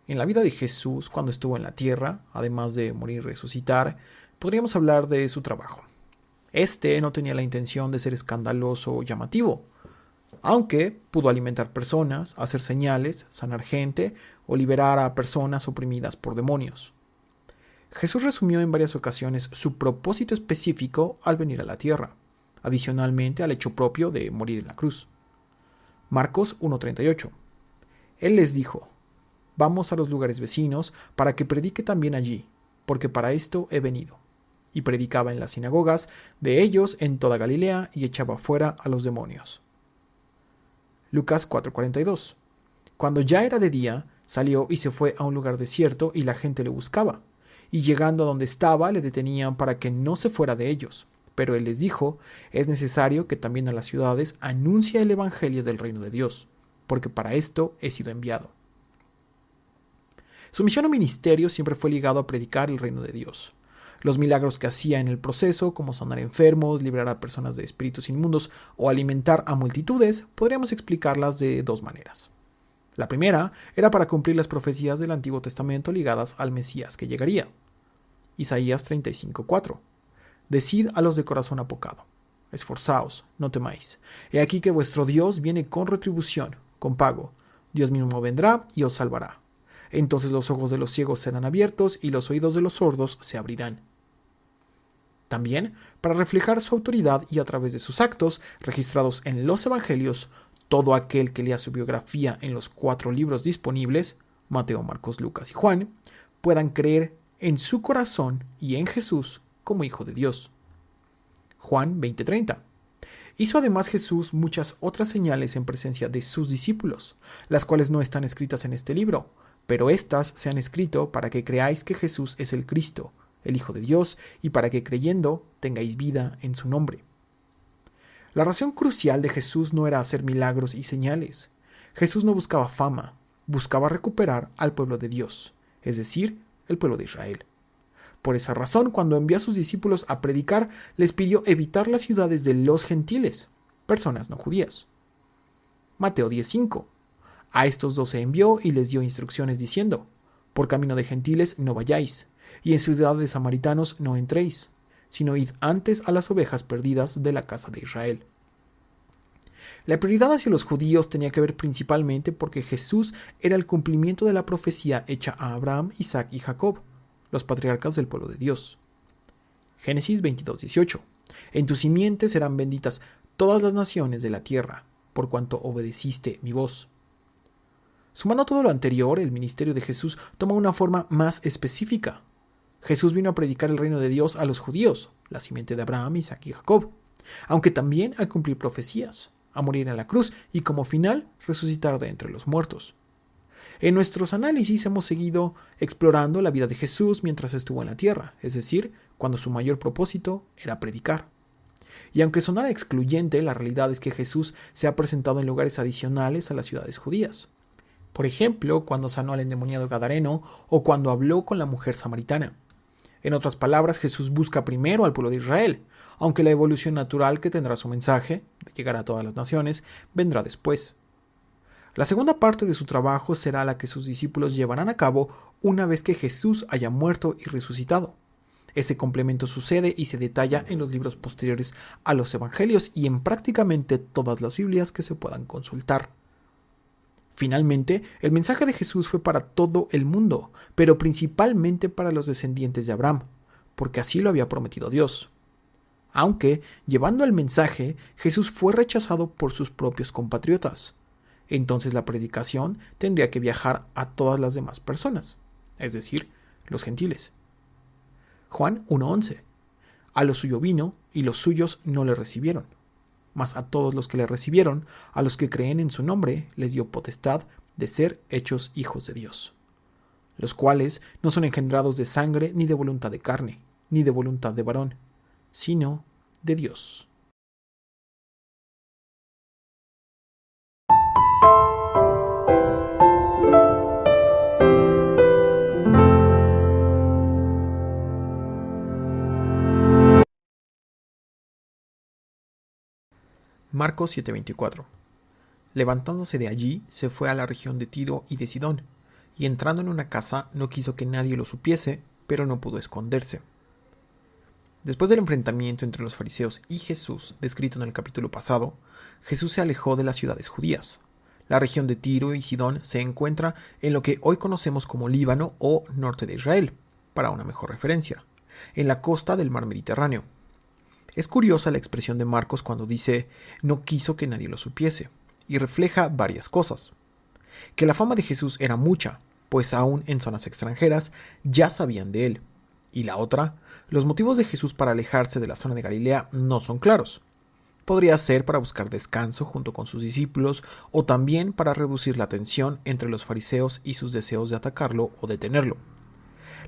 En la vida de Jesús, cuando estuvo en la tierra, además de morir y resucitar, podríamos hablar de su trabajo. Este no tenía la intención de ser escandaloso o llamativo, aunque pudo alimentar personas, hacer señales, sanar gente o liberar a personas oprimidas por demonios. Jesús resumió en varias ocasiones su propósito específico al venir a la tierra, adicionalmente al hecho propio de morir en la cruz. Marcos 1:38. Él les dijo: vamos a los lugares vecinos para que predique también allí, porque para esto he venido. Y predicaba en las sinagogas de ellos en toda Galilea y echaba fuera a los demonios. Lucas 4:42. Cuando ya era de día, salió y se fue a un lugar desierto y la gente le buscaba. Y llegando a donde estaba, le detenían para que no se fuera de ellos. Pero él les dijo: es necesario que también a las ciudades anuncie el evangelio del reino de Dios, porque para esto he sido enviado. Su misión o ministerio siempre fue ligado a predicar el reino de Dios. Los milagros que hacía en el proceso, como sanar enfermos, liberar a personas de espíritus inmundos o alimentar a multitudes, podríamos explicarlas de dos maneras. La primera era para cumplir las profecías del Antiguo Testamento ligadas al Mesías que llegaría. Isaías 35:4. Decid a los de corazón apocado: esforzaos, no temáis. He aquí que vuestro Dios viene con retribución, con pago. Dios mismo vendrá y os salvará. Entonces los ojos de los ciegos serán abiertos y los oídos de los sordos se abrirán. También para reflejar su autoridad y a través de sus actos registrados en los evangelios, todo aquel que lea su biografía en los 4 libros disponibles, Mateo, Marcos, Lucas y Juan, puedan creer en su corazón y en Jesús como Hijo de Dios. Juan 20:30. Hizo además Jesús muchas otras señales en presencia de sus discípulos, las cuales no están escritas en este libro, pero éstas se han escrito para que creáis que Jesús es el Cristo, el Hijo de Dios, y para que creyendo tengáis vida en su nombre. La razón crucial de Jesús no era hacer milagros y señales. Jesús no buscaba fama, buscaba recuperar al pueblo de Dios, es decir, el pueblo de Israel. Por esa razón, cuando envió a sus discípulos a predicar, les pidió evitar las ciudades de los gentiles, personas no judías. Mateo 10:5. A estos 12 envió y les dio instrucciones diciendo: por camino de gentiles no vayáis, y en ciudad de samaritanos no entréis, sino id antes a las ovejas perdidas de la casa de Israel. La prioridad hacia los judíos tenía que ver principalmente porque Jesús era el cumplimiento de la profecía hecha a Abraham, Isaac y Jacob, los patriarcas del pueblo de Dios. Génesis 22:18. En tu simiente serán benditas todas las naciones de la tierra, por cuanto obedeciste mi voz. Sumando todo lo anterior, el ministerio de Jesús toma una forma más específica. Jesús vino a predicar el reino de Dios a los judíos, la simiente de Abraham, Isaac y Jacob, aunque también a cumplir profecías, a morir en la cruz y como final resucitar de entre los muertos. En nuestros análisis hemos seguido explorando la vida de Jesús mientras estuvo en la tierra, es decir, cuando su mayor propósito era predicar. Y aunque sonara excluyente, la realidad es que Jesús se ha presentado en lugares adicionales a las ciudades judías. Por ejemplo, cuando sanó al endemoniado gadareno o cuando habló con la mujer samaritana. En otras palabras, Jesús busca primero al pueblo de Israel, aunque la evolución natural que tendrá su mensaje, de llegar a todas las naciones, vendrá después. La segunda parte de su trabajo será la que sus discípulos llevarán a cabo una vez que Jesús haya muerto y resucitado. Ese complemento sucede y se detalla en los libros posteriores a los Evangelios y en prácticamente todas las Biblias que se puedan consultar. Finalmente, el mensaje de Jesús fue para todo el mundo, pero principalmente para los descendientes de Abraham, porque así lo había prometido Dios. Aunque, llevando el mensaje, Jesús fue rechazado por sus propios compatriotas. Entonces la predicación tendría que viajar a todas las demás personas, es decir, los gentiles. Juan 1:11. A lo suyo vino, y los suyos no le recibieron. Mas a todos los que le recibieron, a los que creen en su nombre, les dio potestad de ser hechos hijos de Dios, los cuales no son engendrados de sangre, ni de voluntad de carne, ni de voluntad de varón, sino de Dios. Marcos 7:24. Levantándose de allí, se fue a la región de Tiro y de Sidón, y entrando en una casa no quiso que nadie lo supiese, pero no pudo esconderse. Después del enfrentamiento entre los fariseos y Jesús, descrito en el capítulo pasado, Jesús se alejó de las ciudades judías. La región de Tiro y Sidón se encuentra en lo que hoy conocemos como Líbano o norte de Israel, para una mejor referencia, en la costa del mar Mediterráneo. Es curiosa la expresión de Marcos cuando dice «no quiso que nadie lo supiese», y refleja varias cosas. Que la fama de Jesús era mucha, pues aún en zonas extranjeras ya sabían de él. Y la otra, los motivos de Jesús para alejarse de la zona de Galilea no son claros. Podría ser para buscar descanso junto con sus discípulos o también para reducir la tensión entre los fariseos y sus deseos de atacarlo o detenerlo.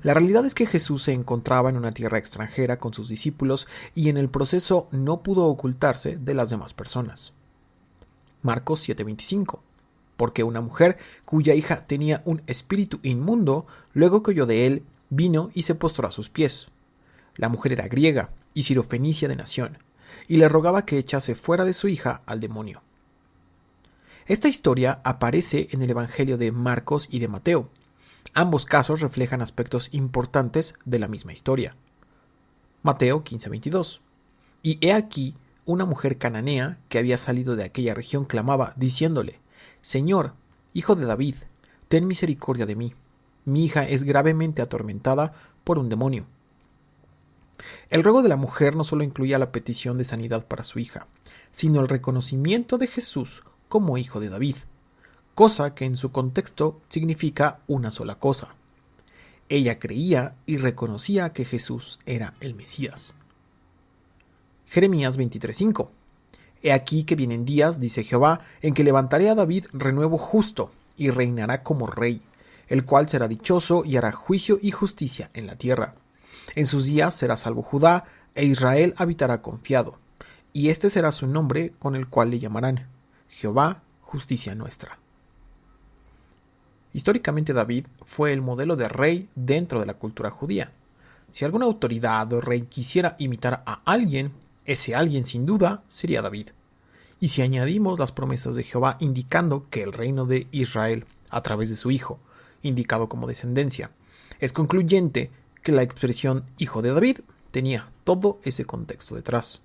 La realidad es que Jesús se encontraba en una tierra extranjera con sus discípulos y en el proceso no pudo ocultarse de las demás personas. Marcos 7:25. Porque una mujer cuya hija tenía un espíritu inmundo, luego que oyó de él, vino y se postró a sus pies. La mujer era griega y sirofenicia de nación, y le rogaba que echase fuera de su hija al demonio. Esta historia aparece en el Evangelio de Marcos y de Mateo. Ambos casos reflejan aspectos importantes de la misma historia. Mateo 15:22. Y he aquí, una mujer cananea que había salido de aquella región clamaba, diciéndole: Señor, hijo de David, ten misericordia de mí. Mi hija es gravemente atormentada por un demonio. El ruego de la mujer no solo incluía la petición de sanidad para su hija, sino el reconocimiento de Jesús como hijo de David, cosa que en su contexto significa una sola cosa. Ella creía y reconocía que Jesús era el Mesías. Jeremías 23:5. He aquí que vienen días, dice Jehová, en que levantaré a David renuevo justo, y reinará como rey, el cual será dichoso y hará juicio y justicia en la tierra. En sus días será salvo Judá, e Israel habitará confiado, y este será su nombre con el cual le llamarán Jehová, justicia nuestra. Históricamente David fue el modelo de rey dentro de la cultura judía. Si alguna autoridad o rey quisiera imitar a alguien, ese alguien sin duda sería David. Y si añadimos las promesas de Jehová indicando que el reino de Israel, a través de su hijo, indicado como descendencia, es concluyente que la expresión hijo de David tenía todo ese contexto detrás.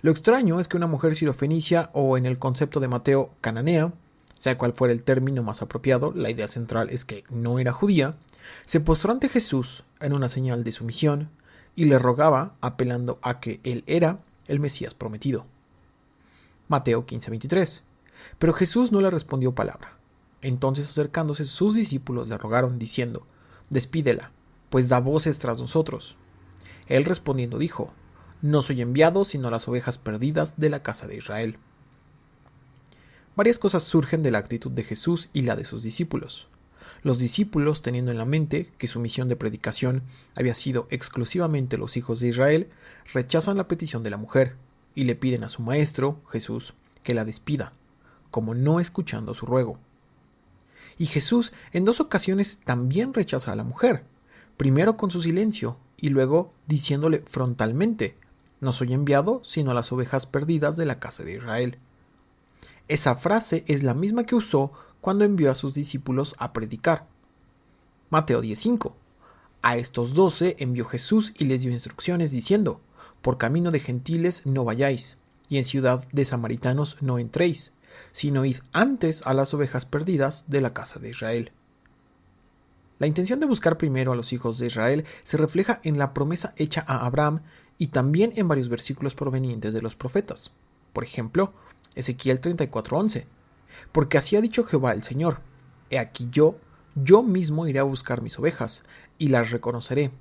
Lo extraño es que una mujer sirofenicia o en el concepto de Mateo cananea, sea cual fuera el término más apropiado, la idea central es que no era judía, se postró ante Jesús en una señal de sumisión y le rogaba apelando a que él era el Mesías prometido. Mateo 15:23. Pero Jesús no le respondió palabra. Entonces acercándose sus discípulos le rogaron diciendo: Despídela, pues da voces tras nosotros. Él respondiendo dijo: No soy enviado sino a las ovejas perdidas de la casa de Israel. Varias cosas surgen de la actitud de Jesús y la de sus discípulos. Los discípulos, teniendo en la mente que su misión de predicación había sido exclusivamente los hijos de Israel, rechazan la petición de la mujer y le piden a su maestro, Jesús, que la despida, como no escuchando su ruego. Y Jesús en 2 ocasiones también rechaza a la mujer, primero con su silencio y luego diciéndole frontalmente: No soy enviado sino a las ovejas perdidas de la casa de Israel. Esa frase es la misma que usó cuando envió a sus discípulos a predicar. Mateo 10:5. A estos 12 envió Jesús y les dio instrucciones diciendo: Por camino de gentiles no vayáis, y en ciudad de samaritanos no entréis, sino id antes a las ovejas perdidas de la casa de Israel. La intención de buscar primero a los hijos de Israel se refleja en la promesa hecha a Abraham y también en varios versículos provenientes de los profetas. Por ejemplo, Ezequiel 34:11. Porque así ha dicho Jehová el Señor: He aquí yo mismo iré a buscar mis ovejas, y las reconoceré,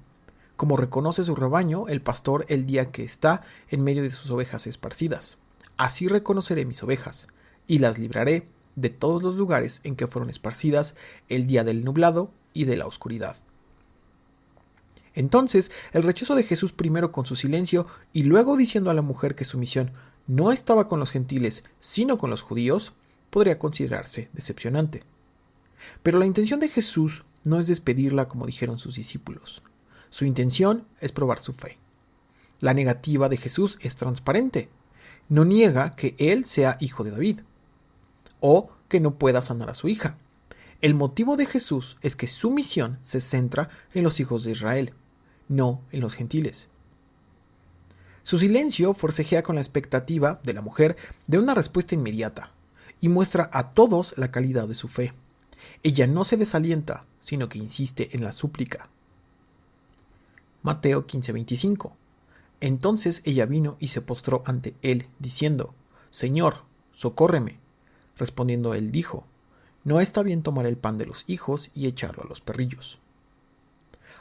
como reconoce su rebaño el pastor el día que está en medio de sus ovejas esparcidas. Así reconoceré mis ovejas, y las libraré de todos los lugares en que fueron esparcidas el día del nublado y de la oscuridad. Entonces, el rechazo de Jesús primero con su silencio y luego diciendo a la mujer que su misión no estaba con los gentiles, sino con los judíos, podría considerarse decepcionante. Pero la intención de Jesús no es despedirla como dijeron sus discípulos. Su intención es probar su fe. La negativa de Jesús es transparente. No niega que él sea hijo de David o que no pueda sanar a su hija. El motivo de Jesús es que su misión se centra en los hijos de Israel, no en los gentiles. Su silencio forcejea con la expectativa de la mujer de una respuesta inmediata y muestra a todos la calidad de su fe. Ella no se desalienta, sino que insiste en la súplica. Mateo 15:25. Entonces ella vino y se postró ante él, diciendo: Señor, socórreme. Respondiendo él dijo: No está bien tomar el pan de los hijos y echarlo a los perrillos.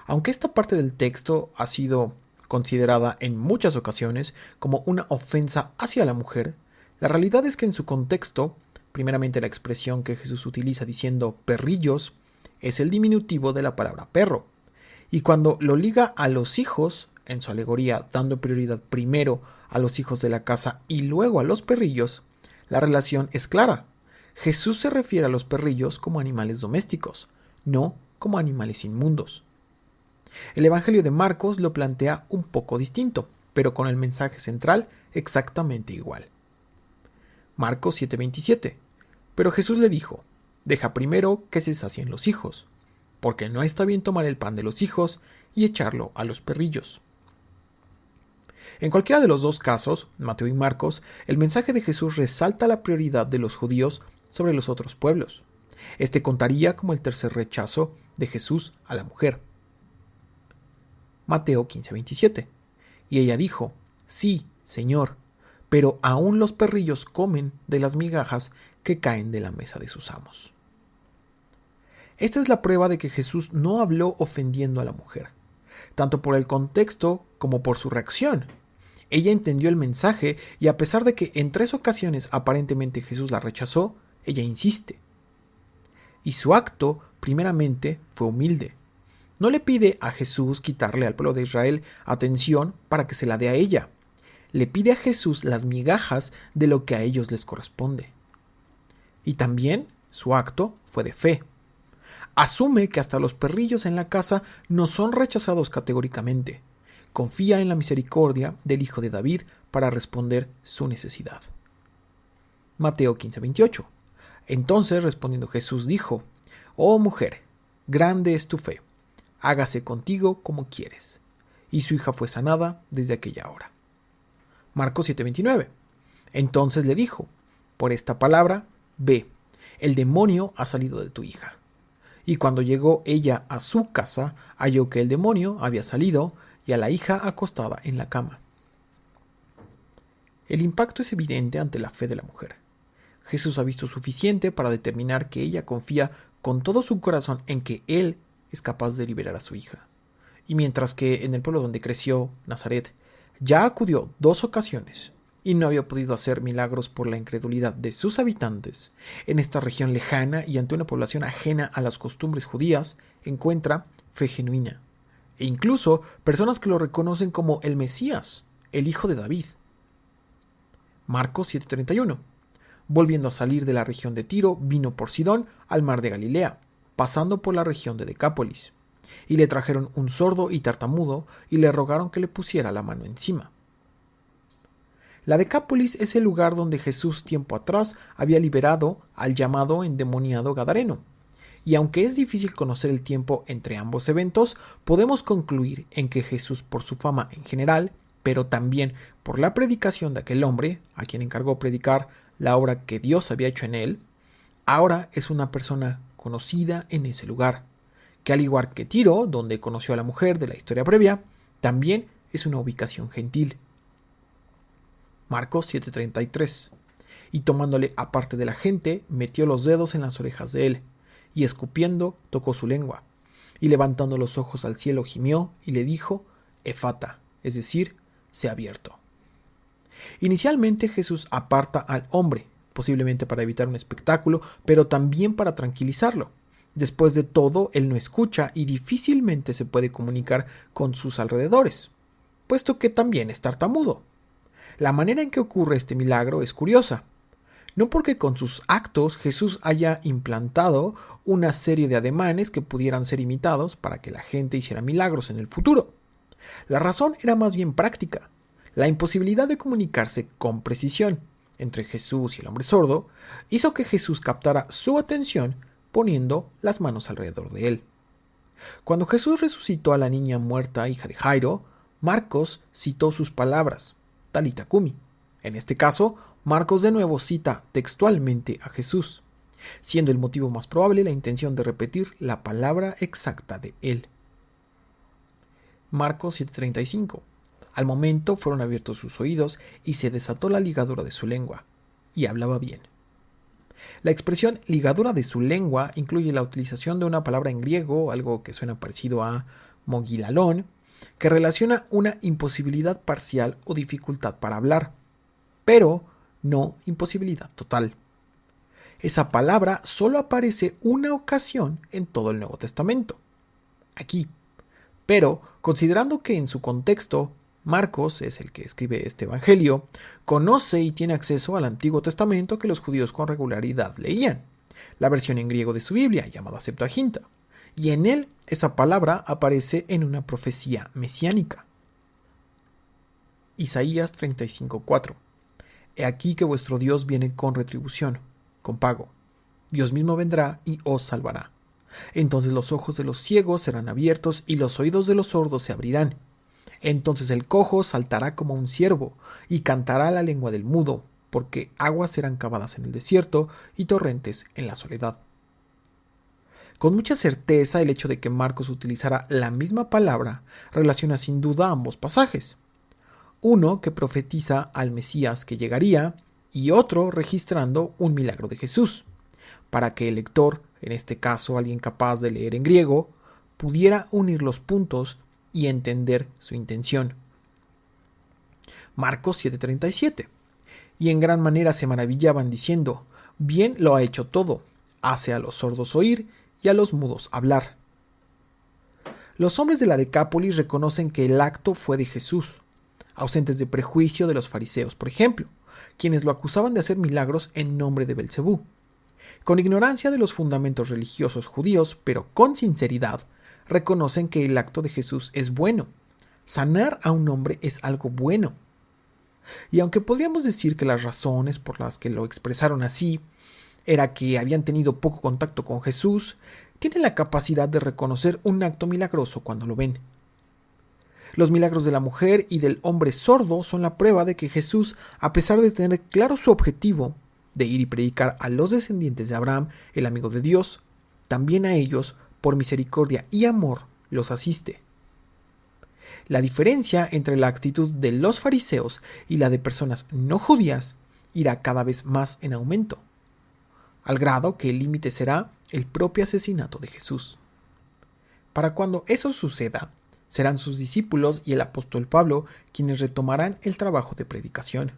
Aunque esta parte del texto ha sido considerada en muchas ocasiones como una ofensa hacia la mujer, la realidad es que en su contexto, primeramente la expresión que Jesús utiliza diciendo perrillos es el diminutivo de la palabra perro, y cuando lo liga a los hijos, en su alegoría dando prioridad primero a los hijos de la casa y luego a los perrillos, la relación es clara. Jesús se refiere a los perrillos como animales domésticos, no como animales inmundos. El Evangelio de Marcos lo plantea un poco distinto, pero con el mensaje central exactamente igual. Marcos 7:27. Pero Jesús le dijo: Deja primero que se sacien los hijos, porque no está bien tomar el pan de los hijos y echarlo a los perrillos. En cualquiera de los dos casos, Mateo y Marcos, el mensaje de Jesús resalta la prioridad de los judíos sobre los otros pueblos. Este contaría como el tercer rechazo de Jesús a la mujer. Mateo 15:27. Y ella dijo: Sí, Señor, pero aún los perrillos comen de las migajas que caen de la mesa de sus amos. Esta es la prueba de que Jesús no habló ofendiendo a la mujer, tanto por el contexto como por su reacción. Ella entendió el mensaje y a pesar de que en 3 ocasiones aparentemente Jesús la rechazó, ella insiste. Y su acto, primeramente, fue humilde. No le pide a Jesús quitarle al pueblo de Israel atención para que se la dé a ella. Le pide a Jesús las migajas de lo que a ellos les corresponde. Y también su acto fue de fe. Asume que hasta los perrillos en la casa no son rechazados categóricamente. Confía en la misericordia del Hijo de David para responder su necesidad. Mateo 15:28. Entonces respondiendo Jesús dijo: Oh mujer, grande es tu fe, hágase contigo como quieres. Y su hija fue sanada desde aquella hora. Marcos 7:29. Entonces le dijo: Por esta palabra, ve, el demonio ha salido de tu hija. Y cuando llegó ella a su casa, halló que el demonio había salido y a la hija acostada en la cama. El impacto es evidente ante la fe de la mujer. Jesús ha visto suficiente para determinar que ella confía con todo su corazón en que Él es capaz de liberar a su hija. Y mientras que en el pueblo donde creció, Nazaret, ya acudió 2 ocasiones y no había podido hacer milagros por la incredulidad de sus habitantes, en esta región lejana y ante una población ajena a las costumbres judías, encuentra fe genuina, e incluso personas que lo reconocen como el Mesías, el hijo de David. Marcos 7:31. Volviendo a salir de la región de Tiro, vino por Sidón al mar de Galilea, pasando por la región de Decápolis. Y le trajeron un sordo y tartamudo y le rogaron que le pusiera la mano encima. La Decápolis es el lugar donde Jesús tiempo atrás había liberado al llamado endemoniado Gadareno. Y aunque es difícil conocer el tiempo entre ambos eventos, podemos concluir en que Jesús, por su fama en general, pero también por la predicación de aquel hombre, a quien encargó predicar la obra que Dios había hecho en él, ahora es una persona conocida en ese lugar, que al igual que Tiro, donde conoció a la mujer de la historia previa, también es una ubicación gentil. Marcos 7:33. Y tomándole aparte de la gente, metió los dedos en las orejas de él, y escupiendo tocó su lengua, y levantando los ojos al cielo gimió y le dijo: Efata, es decir, sea abierto. Inicialmente Jesús aparta al hombre, posiblemente para evitar un espectáculo, pero también para tranquilizarlo. Después de todo, él no escucha y difícilmente se puede comunicar con sus alrededores, puesto que también es tartamudo. La manera en que ocurre este milagro es curiosa. No porque con sus actos Jesús haya implantado una serie de ademanes que pudieran ser imitados para que la gente hiciera milagros en el futuro. La razón era más bien práctica. La imposibilidad de comunicarse con precisión entre Jesús y el hombre sordo hizo que Jesús captara su atención poniendo las manos alrededor de él. Cuando Jesús resucitó a la niña muerta, hija de Jairo, Marcos citó sus palabras, Talita Cumi. En este caso, Marcos de nuevo cita textualmente a Jesús, siendo el motivo más probable la intención de repetir la palabra exacta de él. Marcos 7:35. Al momento fueron abiertos sus oídos y se desató la ligadura de su lengua, y hablaba bien. La expresión ligadura de su lengua incluye la utilización de una palabra en griego, algo que suena parecido a mogilalón, que relaciona una imposibilidad parcial o dificultad para hablar, pero no imposibilidad total. Esa palabra solo aparece una ocasión en todo el Nuevo Testamento, aquí. Pero, considerando que en su contexto Marcos es el que escribe este evangelio, conoce y tiene acceso al Antiguo Testamento que los judíos con regularidad leían, la versión en griego de su Biblia, llamada Septuaginta, y en él esa palabra aparece en una profecía mesiánica. Isaías 35:4. He aquí que vuestro Dios viene con retribución, con pago. Dios mismo vendrá y os salvará. Entonces los ojos de los ciegos serán abiertos y los oídos de los sordos se abrirán. Entonces el cojo saltará como un ciervo y cantará la lengua del mudo, porque aguas serán cavadas en el desierto y torrentes en la soledad. Con mucha certeza el hecho de que Marcos utilizara la misma palabra relaciona sin duda ambos pasajes. Uno que profetiza al Mesías que llegaría y otro registrando un milagro de Jesús, para que el lector, en este caso alguien capaz de leer en griego, pudiera unir los puntos y entender su intención. Marcos 7:37. Y en gran manera se maravillaban diciendo, bien lo ha hecho todo, hace a los sordos oír y a los mudos hablar. Los hombres de la Decápolis reconocen que el acto fue de Jesús, ausentes de prejuicio de los fariseos, por ejemplo, quienes lo acusaban de hacer milagros en nombre de Belcebú. Con ignorancia de los fundamentos religiosos judíos, pero con sinceridad, reconocen que el acto de Jesús es bueno. Sanar a un hombre es algo bueno. Y aunque podríamos decir que las razones por las que lo expresaron así era que habían tenido poco contacto con Jesús, tienen la capacidad de reconocer un acto milagroso cuando lo ven. Los milagros de la mujer y del hombre sordo son la prueba de que Jesús, a pesar de tener claro su objetivo de ir y predicar a los descendientes de Abraham, el amigo de Dios, también a ellos, por misericordia y amor, los asiste. La diferencia entre la actitud de los fariseos y la de personas no judías irá cada vez más en aumento, al grado que el límite será el propio asesinato de Jesús. Para cuando eso suceda, serán sus discípulos y el apóstol Pablo quienes retomarán el trabajo de predicación,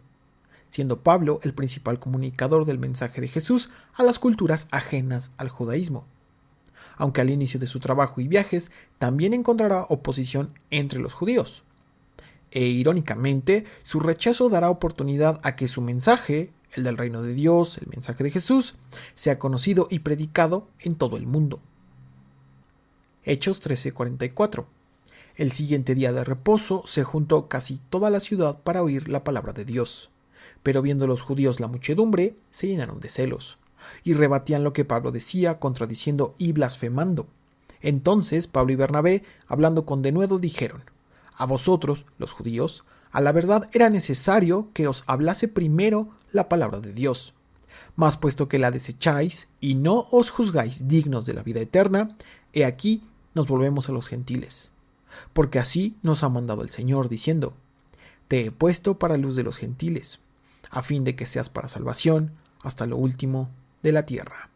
siendo Pablo el principal comunicador del mensaje de Jesús a las culturas ajenas al judaísmo, aunque al inicio de su trabajo y viajes también encontrará oposición entre los judíos. E irónicamente, su rechazo dará oportunidad a que su mensaje, el del reino de Dios, el mensaje de Jesús, sea conocido y predicado en todo el mundo. Hechos 13:44. El siguiente día de reposo se juntó casi toda la ciudad para oír la palabra de Dios. Pero viendo los judíos la muchedumbre, se llenaron de celos, y rebatían lo que Pablo decía, contradiciendo y blasfemando. Entonces Pablo y Bernabé, hablando con denuedo, dijeron: a vosotros, los judíos, a la verdad era necesario que os hablase primero la palabra de Dios. Mas puesto que la desecháis y no os juzgáis dignos de la vida eterna, he aquí nos volvemos a los gentiles. Porque así nos ha mandado el Señor, diciendo: te he puesto para luz de los gentiles, a fin de que seas para salvación hasta lo último de la tierra.